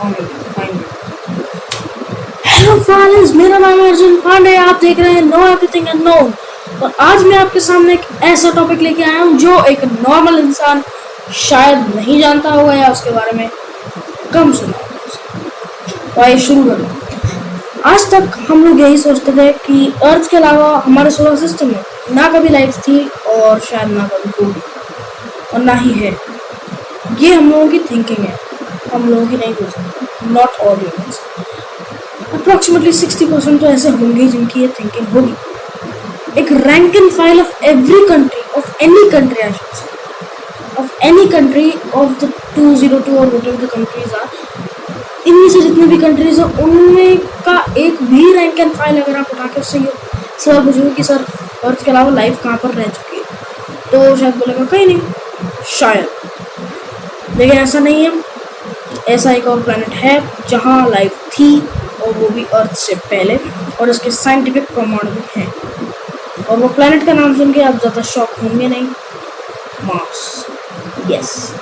Hello friends, मेरा नाम है अर्जुन पांडे। आप देख रहे हैं नो एवरीथिंग अननोन। और आज मैं आपके सामने एक ऐसा टॉपिक लेके आया हूँ जो एक नॉर्मल इंसान शायद नहीं जानता होगा या उसके बारे में कम सुना होगा। तो आइए शुरू करें। आज तक हम लोग यही सोचते थे कि अर्थ के अलावा हमारे सोलर सिस्टम में ना कभी लाइफ थी और शायद ना कभी होगी और ना ही है। ये हम लोगों की थिंकिंग है, हम लोगों की नहीं हो सकती। नॉट ऑल ह्यूमंस, अप्रॉक्सीमेटली 60% तो ऐसे होंगे जिनकी ये थिंकिंग होगी। एक rank and file of every country, of any country, I should say, of any country of the 202 और व्हाटएवर द कंट्रीज आर, इनमें से जितनी भी कंट्रीज है उनमें का एक भी रैंक एंड फाइल अगर आप उठा के उससे ये सवाल पूछोगे कि सर अर्थ के अलावा लाइफ कहाँ पर रह चुकी है, तो शायद बोलेगा कहीं नहीं, शायद। लेकिन ऐसा नहीं है। ऐसा एक और प्लैनेट है जहाँ लाइफ थी और वो भी अर्थ से पहले, और इसके साइंटिफिक प्रमाण भी हैं। और वो प्लैनेट का नाम सुन के आप ज़्यादा शॉक होंगे नहीं, मार्स। यस,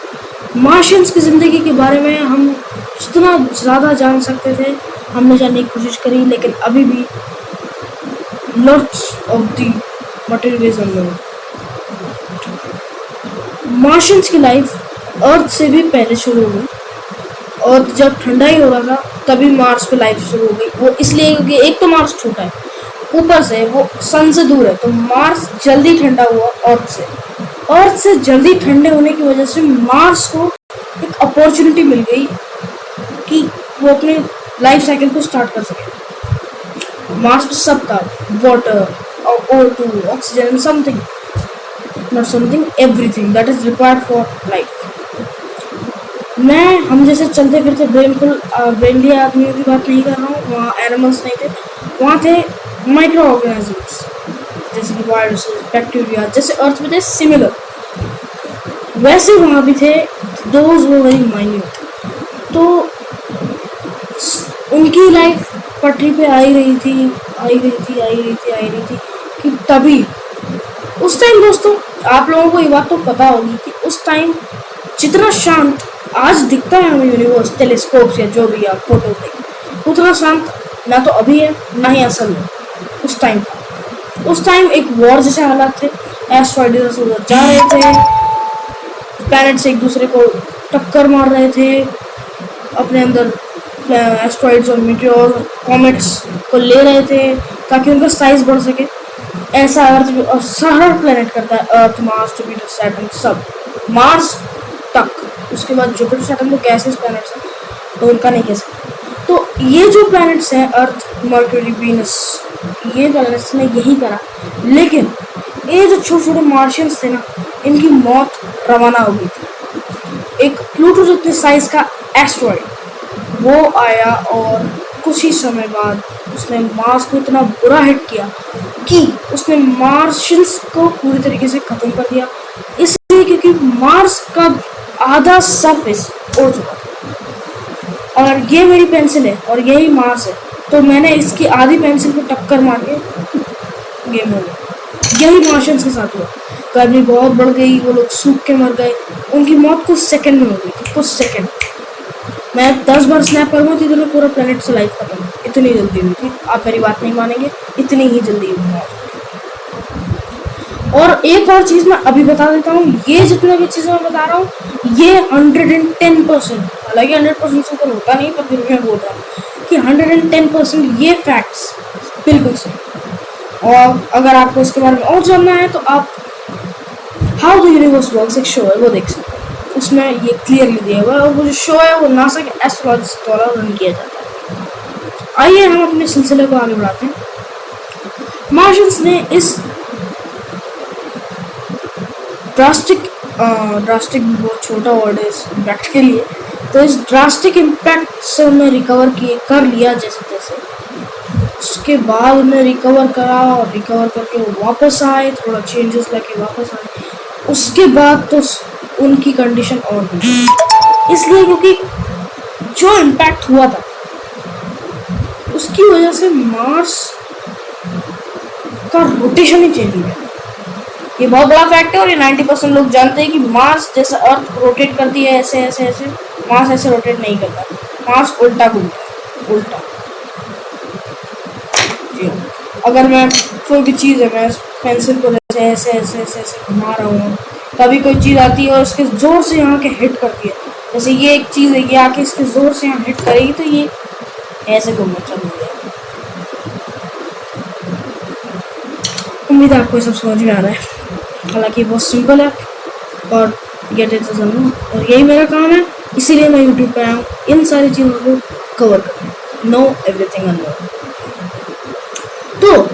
मार्शियंस की ज़िंदगी के बारे में हम जितना ज़्यादा जान सकते थे हमने जानने की कोशिश करी, लेकिन अभी भी लॉट्स ऑफ द मटेरियलिज्म में मार्शियंस की लाइफ अर्थ से भी पहले शुरू हुई। और जब ठंडा ही हो रहा था तभी मार्स पे लाइफ शुरू हो गई। वो इसलिए क्योंकि एक तो मार्स छोटा है, ऊपर से वो सन से दूर है, तो मार्स जल्दी ठंडा हुआ अर्थ से जल्दी ठंडे होने की वजह से मार्स को एक अपॉर्चुनिटी मिल गई कि वो अपने लाइफ साइकिल को स्टार्ट कर सके। मार्स पे सब था, water, O2, oxygen, something, not something, everything that is required for life. हम जैसे चलते फिरते ब्रेनली आदमियों की बात नहीं कर रहा हूँ। वहाँ एनिमल्स नहीं थे, वहाँ थे माइक्रो ऑर्गेनिजम्स जैसे कि वायरसेस, बैक्टीरिया, जैसे अर्थ में थे सिमिलर, वैसे वहाँ भी थे। दोज वो वेरी माइन्यूट। तो उनकी लाइफ पटरी पे आई रही थी कि तभी उस टाइम, दोस्तों आप लोगों को ये बात तो पता होगी कि उस टाइम जितना शांत आज दिखता है हमें यूनिवर्स, टेलीस्कोप या जो भी आप फोटो देखें, उतना शांत ना तो अभी है ना ही असल में उस टाइम था। उस टाइम एक वॉर जैसे हालात थे, एस्ट्रॉइड इधर से उधर जा रहे थे, प्लैनेट्स एक दूसरे को टक्कर मार रहे थे, अपने अंदर एस्ट्रॉइड्स और मीटियोर कॉमेट्स को ले रहे थे ताकि उनका साइज बढ़ सके। ऐसा अर्थ और सारा प्लैनेट करता है, अर्थ, मार्स, जुपिटर, सैटर्न, सब मार्स तक। उसके बाद जुपिटर, सैटर्न तो गैसेस प्लैनेट्स हैं तो उनका नहीं कह सकते। तो ये जो प्लैनेट्स हैं, अर्थ, मर्क्यूरी, वीनस, ये प्लैनेट्स ने यही करा। लेकिन ये जो छोटे छोटे मार्शियंस थे ना, इनकी मौत रवाना हो गई थी। एक प्लूटो जितने साइज का एस्ट्रॉइड वो आया और कुछ ही समय बाद उसने मार्स को इतना बुरा हिट किया कि उसने मार्शियंस को पूरी तरीके से खत्म कर दिया। इसलिए क्योंकि मार्स का आधा सरफेस हो चुका था। और ये मेरी पेंसिल है और यही मार्स है, तो मैंने इसकी आधी पेंसिल को टक्कर मार के गेम हो गया। यही मार्शियंस के साथ हुआ। गर्मी बहुत बढ़ गई, वो लोग सूख के मर गए, उनकी मौत कुछ सेकंड में हो गई थी, कुछ सेकंड। मैं 10 बार स्नैप करूँगा तो इतना पूरा प्लेनेट से लाइफ खत्म, इतनी जल्दी हुई थी। आप मेरी बात नहीं मानेंगे, इतनी ही जल्दी हुई। और एक और चीज़ मैं अभी बता देता हूँ, ये जितने भी चीज़ें मैं बता रहा हूँ ये 110%, हालांकि 100% से ऊपर होता नहीं, पर फिर भी मैं बोल रहा हूँ कि 110% ये फैक्ट्स बिल्कुल सही। और अगर आपको इसके बारे में और जानना है तो आप हाउ द यूनिवर्स वर्क्स एक शो है, वो देख सकते हैं। उसमें ये क्लियरली दिया हुआ है। और वो जो शो है वो नासा के एस्ट्रोलॉजिस्ट द्वारा रन किया जाता है। आइए हम अपने सिलसिले को आगे बढ़ाते हैं। मार्शियंस ने इस ड्रास्टिक भी बहुत छोटा वर्ड है इस इम्पैक्ट के लिए, तो इस ड्रास्टिक इम्पैक्ट से उन्हें रिकवर कर लिया जैसे तैसे। उसके बाद उन्हें रिकवर करा और रिकवर करके वो वापस आए, थोड़ा चेंजेस लेके वापस आए। उसके बाद तो उनकी कंडीशन और भी, इसलिए क्योंकि जो इम्पैक्ट हुआ था उसकी वजह से मार्स का रोटेशन ही चेंज हो गया। ये बहुत बड़ा फैक्ट है और ये 90% लोग जानते हैं कि मार्स जैसे अर्थ रोटेट करती है ऐसे ऐसे ऐसे, मार्स ऐसे रोटेट नहीं करता। मार्स उल्टा घूमता है, उल्टा। जी हाँ। अगर मैं कोई भी चीज़ है, मैं पेंसिल को ऐसे ऐसे ऐसे ऐसे ऐसे घुमा रहा हूँ, कभी कोई चीज़ आती है और उसके ज़ोर से यहाँ के हिट करती है, जैसे ये एक चीज़ है, ये आके इसके ज़ोर से यहाँ हिट करेगी तो ये ऐसे घूमना चालू हो जाएगा। उम्मीद है आपको ये सब समझ में आ रहा है। हालांकि बहुत सिंपल है और गेट इट समझो, और यही मेरा काम है, इसीलिए मैं यूट्यूब पे आया हूँ इन सारी चीज़ों को कवर करने, नो एवरीथिंग एंड नो। तो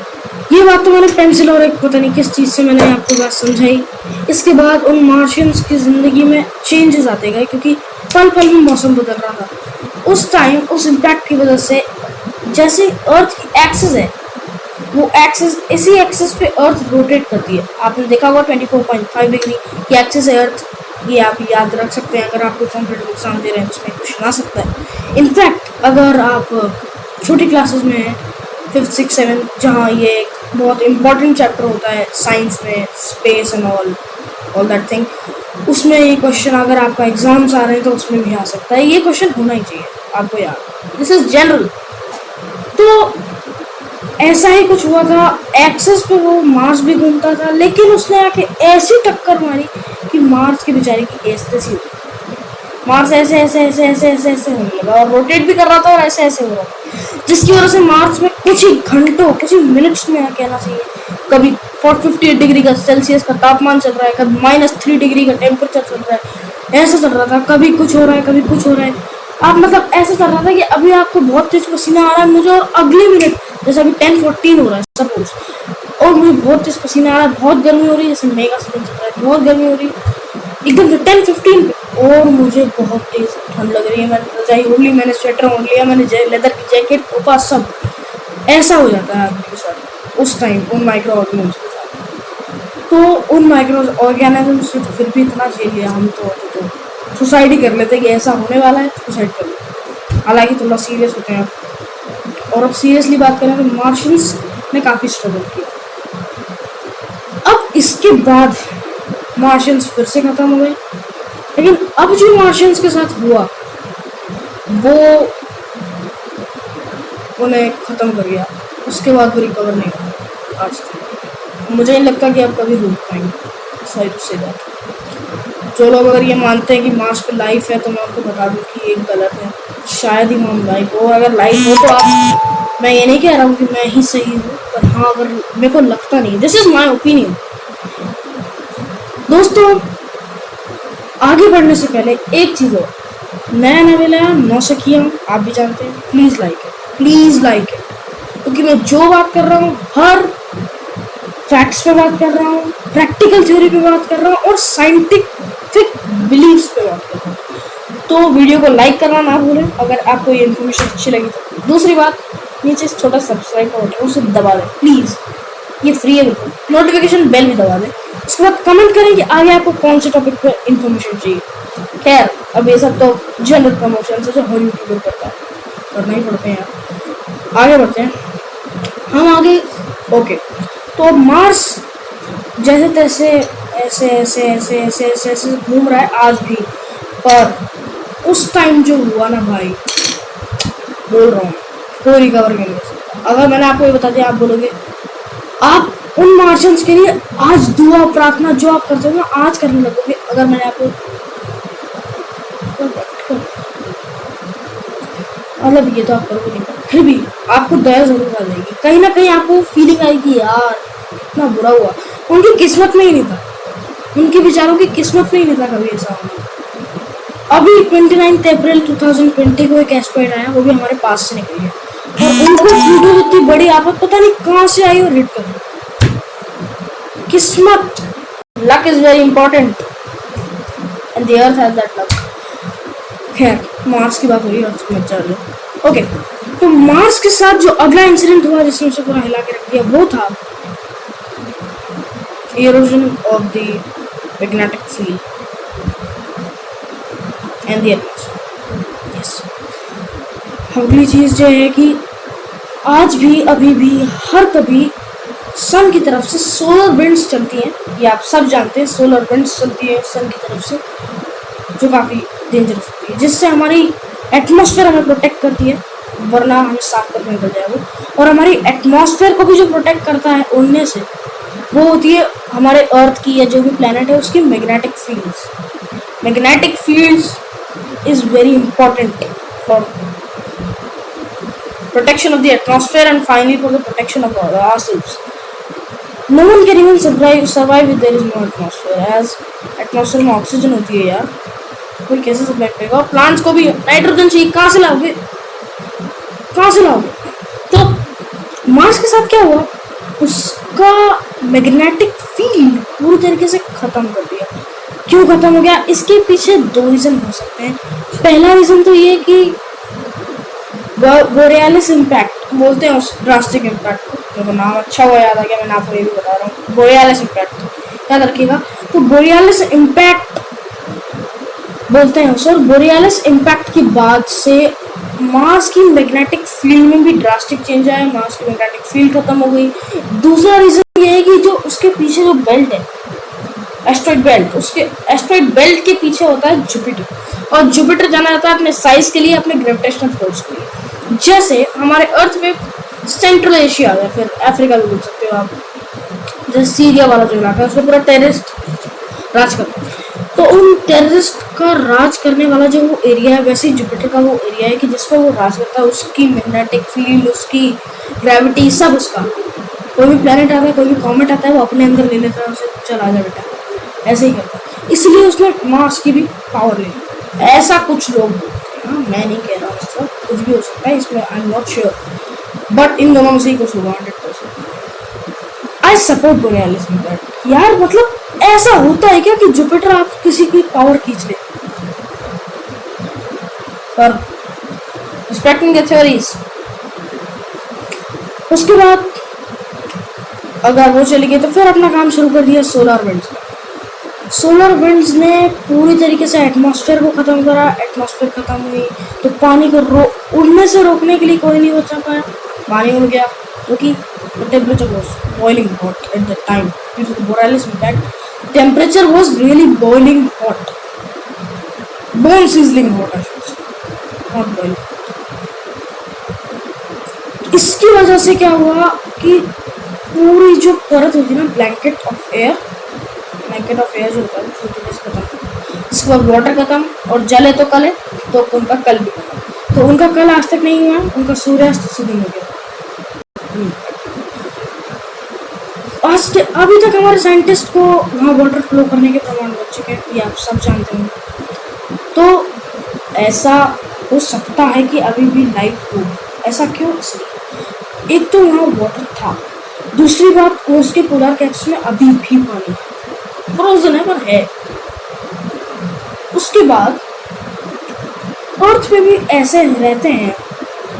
ये बात तो मैंने पेंसिल और एक पता नहीं किस चीज़ से मैंने आपको बात समझाई। इसके बाद उन मार्शियंस की ज़िंदगी में चेंजेस आते गए, क्योंकि पल पल में मौसम बदल रहा था। उस टाइम उस इम्पैक्ट की वजह से जैसे अर्थ की एक्सिस है, वो एक्सिस, इसी एक्सिस पे अर्थ रोटेट करती है। आपने देखा होगा 24.5 डिग्री की एक्सिस है अर्थ, ये आप याद रख सकते हैं अगर आपको कॉम्पिटेटिव एग्जाम दे रहे हैं, उसमें क्वेश्चन आ सकता है। इनफैक्ट अगर आप छोटी क्लासेस में हैं, 5th 6th 7th, जहाँ ये एक बहुत इंपॉर्टेंट चैप्टर होता है साइंस में, space and all that thing, उसमें ये क्वेश्चन अगर आपका एग्जाम्स आ रहे हैं तो उसमें भी आ सकता है। ये क्वेश्चन होना ही चाहिए आपको याद, दिस इज जनरल। तो ऐसा ही कुछ हुआ था, एक्सिस पे वो मार्स भी घूमता था, लेकिन उसने आके ऐसी टक्कर मारी कि मार्स की बेचारे की एज तैसी हो गई। मार्स ऐसे ऐसे ऐसे ऐसे ऐसे ऐसे होने लगा और रोटेट भी कर रहा था और ऐसे ऐसे हो रहा था, जिसकी वजह से मार्स में कुछ ही घंटों, कुछ ही मिनट्स में कहना चाहिए, कभी 58 डिग्री का सेल्सियस का तापमान चल रहा है, कभी -3 डिग्री का टेम्परेचर चल रहा है, ऐसा चल रहा था। कभी कुछ हो रहा है, कभी कुछ हो रहा है। आप मतलब ऐसा चल रहा था कि अभी आपको बहुत तेज पसीना आ रहा है मुझे, और अगले मिनट जैसे अभी 10:14 हो रहा है सपोज, और मुझे बहुत तेज पसीना आ रहा है, बहुत गर्मी हो रही है, जैसे मेगा सीजन चल रहा है, बहुत गर्मी हो रही है एकदम से 10:15 और मुझे बहुत तेज ठंड लग रही है। मैंने रजाई ओढ़ ली, मैंने स्वेटर ओढ़ लिया, मैंने लेदर की जैकेट ऊपर, सब ऐसा हो जाता है आदमी के साथ उस टाइम उन माइक्रो ऑर्गेनिज्म के साथ। तो उन माइक्रो ऑर्गेनिज्म से तो फिर भी इतना झेल लिया हम, तो सुसाइड ही कर लेते कि ऐसा होने वाला है, सुसाइड कर लेते। हालांकि थोड़ा सीरियस होते हैं आप। और अब सीरियसली बात करें तो मार्शियंस ने काफ़ी स्ट्रगल किया। अब इसके बाद मार्शियंस फिर से खत्म हो गए, लेकिन अब जो मार्शियंस के साथ हुआ वो उन्हें ख़त्म कर गया। उसके बाद वो रिकवर नहीं हुआ आज तक। मुझे नहीं लगता कि अब कभी हो पाएंगे। Sorry to say that. जो लोग अगर ये मानते हैं कि मार्स पे लाइफ है, तो मैं उनको बता दूं कि ये गलत है। शायद ही वहाँ लाइफ हो, अगर लाइफ हो तो आप, मैं ये नहीं कह रहा हूँ कि मैं ही सही हूँ, पर हाँ अगर मेरे को लगता नहीं, दिस इज़ माई ओपिनियन। दोस्तों आगे बढ़ने से पहले एक चीज़ हो, नया नवेल आया 9 से किया हूँ, आप भी जानते हैं, प्लीज़ लाइक है, प्लीज़ लाइक है, क्योंकि मैं जो बात कर रहा हूँ हर फैक्ट्स पे बात कर रहा हूँ, प्रैक्टिकल थ्योरी पे बात कर रहा हूँ और साइंटिफिक बिलीव्स पे बात कर रहा हूँ। तो वीडियो को लाइक करना ना भूलें अगर आपको ये इन्फॉर्मेशन अच्छी लगी तो। दूसरी बात, नीचे छोटा सब्सक्राइब का बटन उसे दबा दें प्लीज़, ये फ्री है बिल्कुल। नोटिफिकेशन बेल भी दबा दें। उसके बाद कमेंट करें कि आगे आपको कौन से टॉपिक पर इन्फॉर्मेशन चाहिए। खैर अब ये सब तो जनरल प्रमोशन से जो हर यूट्यूबर करता है, करना ही पड़ते हैं यार। आगे बढ़ते हैं हम आगे। ओके, तो अब मार्स जैसे तैसे ऐसे ऐसे ऐसे ऐसे ऐसे ऐसे घूम रहा है आज भी, पर उस टाइम जो हुआ ना भाई, बोल रहा हूँ कोई रिकवर नहीं कर सकता। अगर मैंने आपको ये बता दिया, आप बोलोगे, आप उन मार्शियंस के लिए आज दुआ प्रार्थना जो आप करते हो ना आज करने लगोगे। अगर मैंने आपको मतलब ये तो आप करोगे नहीं, फिर भी आपको दया जरूर आ जाएगी, कहीं ना कहीं आपको फीलिंग आएगी यार इतना बुरा हुआ, उनकी किस्मत में ही नहीं था, उनके बेचारों की किस्मत में ही नहीं था कभी ऐसा होना। अभी 29 अप्रैल 2020 को एक एस्टेरॉयड आया, वो भी हमारे पास से निकल गया, और उनको प्लूटो इतनी बड़ी आफत पता नहीं कहाँ से आई और हिट कर दी। किस्मत, luck is very important and the earth has that luck. खैर मार्स की बात हो रही है, अर्थ मत चल। ओके, तो मार्स के साथ जो अगला इंसिडेंट हुआ जिसने उसे पूरा हिला के रख दिया, वो था erosion of the magnetic field and the atmosphere. Yes. अगली चीज़ जो है कि आज भी अभी भी हर कभी सन की तरफ से सोलर विंड्स चलती हैं, ये आप सब जानते हैं, सोलर विंड्स चलती है सन की तरफ से, जो काफ़ी डेंजरस होती है, जिससे हमारी एटमॉस्फेयर हमें प्रोटेक्ट करती है, वरना हमें साफ करके निकल जाए वो। और हमारी एटमॉस्फेयर को भी जो प्रोटेक्ट करता है उड़ने से, वो होती है हमारे अर्थ की या जो भी प्लेनेट है उसकी magnetic fields. Magnetic fields is very important for protection of the atmosphere and finally for the protection of ourselves. No one can even survive if there is no atmosphere, as atmosphere में oxygen होती है यार, कोई कैसे survive करेगा। और plants को भी नाइट्रोजन चाहिए, कहाँ से लाओगे, कहाँ से लाओगे। तो मार्स के साथ क्या हुआ, उसका मैग्नेटिक फील्ड पूरी तरीके से खत्म कर दिया। क्यों खत्म हो गया, इसके पीछे दो रीजन हो सकते हैं। पहला रीजन तो ये कि बोरियालिस इम्पैक्ट बोलते हैं उस ड्रास्टिक इम्पैक्ट को, मेरे को नाम अच्छा हुआ याद आ गया, मैं आपको ये भी बता रहा हूँ, बोरियालिस इम्पैक्ट याद रखिएगा। तो बोरियालिस इम्पैक्ट बोलते हैं उसे, और बोरियालिस इम्पैक्ट के बाद से मार्स की मैग्नेटिक फील्ड में भी ड्रास्टिक चेंज आया, मार्स की मैग्नेटिक फील्ड खत्म हो गई। दूसरा रीजन ये है कि जो उसके पीछे जो बेल्ट है, एस्ट्रॉइड बेल्ट, उसके एस्ट्रॉइड बेल्ट के पीछे होता है जुपिटर, और जुपिटर जाना जाता है अपने साइज के लिए, अपने ग्रेविटेशनल फोर्स के लिए। जैसे हमारे अर्थ पे सेंट्रल एशिया या फिर अफ्रीका भी बोल सकते हो आप, जैसे सीरिया वाला जो इलाका है उसमें पूरा टेररिस्ट राज करता है। तो उन टेररिस्ट का राज करने वाला जो वो एरिया है, वैसे ही जुपिटर का वो एरिया है कि जिस पर वो राज करता है, उसकी मैग्नेटिक फील्ड, उसकी ग्रेविटी, सब उसका। कोई भी प्लेनेट आता है, कोई भी कॉमेट आता है, वो अपने अंदर ले लेता है उसे, चला जा बेटा, ऐसे ही करता है। इसलिए उसने मार्स की भी पावर ले ली, ऐसा कुछ लोग बोलते हैं। मैं नहीं कह रहा हूँ, सब कुछ भी हो सकता है इसमें, I am not sure, but in दोनों में से ही कुछ होगा 100%। आई सपोर्ट बोरियालिस इम्पैक्ट यार। मतलब ऐसा होता है क्या कि जुपिटर आप किसी की पावर खींच ले, पर रिस्पेक्टिंग द थ्योरीज। उसके बाद अगर वो चली गई तो फिर अपना काम शुरू कर दिया सोलर विंड्स ने। सोलर विंड्स ने पूरी तरीके से एटमॉस्फेयर को ख़त्म करा। एटमॉस्फेयर ख़त्म हुई तो पानी को उड़ने से रोकने के लिए कोई नहीं बचा पाया, पानी उड़ गया, क्योंकि the temperature was boiling hot at the time due to the borealis impact. Temperature was really boiling hot, bone sizzling hot, not boiling. इसकी वजह से क्या हुआ कि पूरी जो परत होती है ना, ब्लैंकेट ऑफ एयर जो होता है खत्म। इसके बाद वाटर खत्म, और जल है तो कल है, तो उनका कल भी खत्म। तो उनका कल आज तक नहीं हुआ, उनका सूर्यास्त से दिन हो गया। अभी तक हमारे साइंटिस्ट को वहाँ वाटर फ्लो करने के प्रमाण बच चुके हैं, ये आप सब जानते होंगे। तो ऐसा हो सकता है कि अभी भी लाइफ हो, ऐसा क्यों? इसलिए एक तो वहाँ वाटर था, दूसरी बात उसके पोलर कैप्स में अभी भी पानी फ्रोजन है, पर है। उसके बाद अर्थ पे भी ऐसे रहते हैं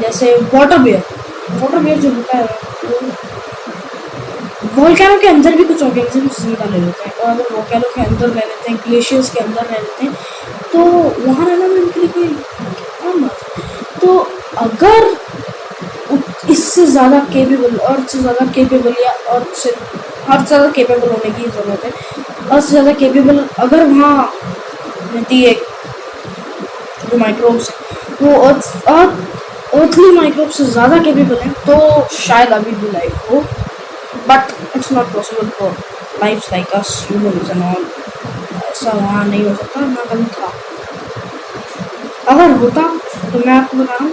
जैसे वाटर बियर जो होता है, वोल्केनो के अंदर भी कुछ ऑर्गेनिजम्स जिंदा रह लेते हैं, और अगर वोल्केनो के अंदर रह लेते हैं, ग्लेशियर्स के अंदर रह लेते हैं, तो वहाँ रहना भी उनके लिए कोई आम बात है। तो अगर इससे ज़्यादा केपेबल, अर्थ से ज़्यादा केपेबल, या अर्थ से ज़्यादा केपेबल होने की ज़रूरत है, अर्थ से ज़्यादा केपेबल अगर वहाँ रहती है जो माइक्रोब्स वो अर्थली माइक्रोब्स से ज़्यादा केपेबल हैं, तो शायद अभी भी लाइफ हो, but it's not possible for lifes like us humans and all. ऐसा वहाँ नहीं हो सकता, ना कभी था। अगर होता तो मैं आपको बता रहा हूँ,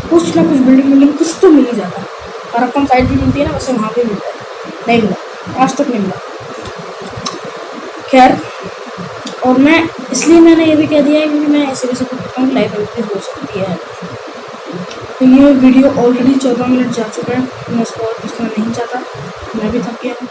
कुछ ना कुछ बिल्डिंग कुछ तो मिल ही जाता है। हरप्पन साइड भी मिलती है ना, वैसे वहाँ भी मिलता है, नहीं मिला, आज तक नहीं मिला। खैर, और मैंने ये भी कह दिया है क्योंकि मैं ऐसे भी सपोर्ट करता हूँ, लाइफ अभी हो सकती है। तो ये वीडियो ऑलरेडी 14 मिनट जा चुका है, मैं इसको और खींचना नहीं चाहता, मैं भी थक गया हूँ।